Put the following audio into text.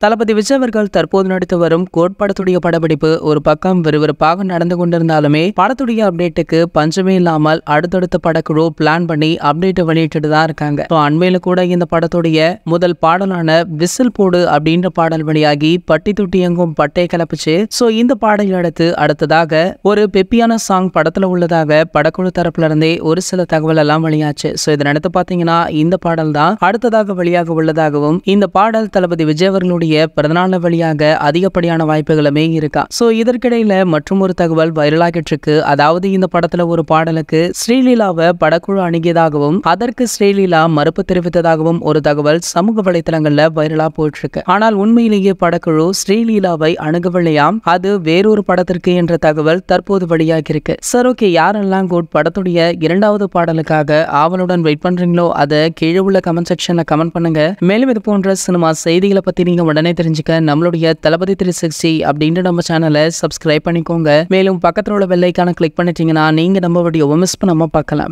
தளபதி விஜய் அவர்கள் தற்போது நடித்து வரும் கோட் படத்துடைய படப்பிடிப்பு ஒரு பக்கம் விறுவிறுப்பாக நடந்து கொண்டிருந்தாலுமே படத்துடைய அப்டேட்டுக்கு பஞ்சமே இல்லாமல் அடுத்தடுத்த படக்குழு பிளான் பண்ணி அப்டேட் வெளியிட்டு தான் இருக்காங்க. அண்மையில கூட இந்த படத்துடைய முதல் பாடலான விசில் போடு அப்படின்ற பாடல் வெளியாகி பட்டி தொட்டி எங்கும் பட்டை கிளப்பிச்சு. இந்த பாடலை அடுத்ததாக ஒரு பெப்பியான சாங் படத்துல உள்ளதாக படக்குழு தரப்புல இருந்தே ஒரு சில தகவல் எல்லாம் வெளியாச்சு. இதை நினைத்து பாத்தீங்கன்னா இந்த பாடல் தான் அடுத்ததாக வெளியாக உள்ளதாகவும் இந்த பாடல் தளபதி விஜய் அவர்களுடைய பிறந்தநாள் வழியாக அதிகப்படியான வாய்ப்புகளுமே இருக்கா. இதற்கிடையில மற்றும் ஒரு தகவல் வைரலாகிட்டு இருக்கு. அதாவது இந்த படத்துல ஒரு பாடலுக்கு ஸ்ரீலீலாவை படக்குழு அணுகியதாகவும் அதற்கு ஸ்ரீலீலா மறுப்பு தெரிவித்ததாகவும் ஒரு தகவல் சமூக வலைதளங்கள்ல வைரலா போயிட்டு இருக்கு. ஆனால் உண்மையிலேயே படக்குழு ஸ்ரீலீலாவை அணுகவில்லையாம், அது வேறொரு படத்திற்கு என்ற தகவல் தற்போது வெளியாகி இருக்கு. ஓகே, யாரெல்லாம் கோட் படத்துடைய இரண்டாவது பாடலுக்காக ஆவலுடன் வெயிட் பண்றீங்களோ அதை கீழே உள்ள கமெண்ட் செக்ஷன்ல கமெண்ட் பண்ணுங்க. மேலும் இது போன்ற சினிமா செய்திகளை பத்தி நீங்க உடனே தெரிஞ்சுக்க நம்மளுடைய தளபதி 360 அப்படின்ற நம்ம சேனலை சப்ஸ்கிரைப் பண்ணிக்கோங்க. மேலும் பக்கத்துல உள்ள பெல் ஐகானை கிளிக் பண்ணிட்டீங்கன்னா நீங்க நம்ம வீடியோவை மிஸ் பண்ணாம பார்க்கலாம்.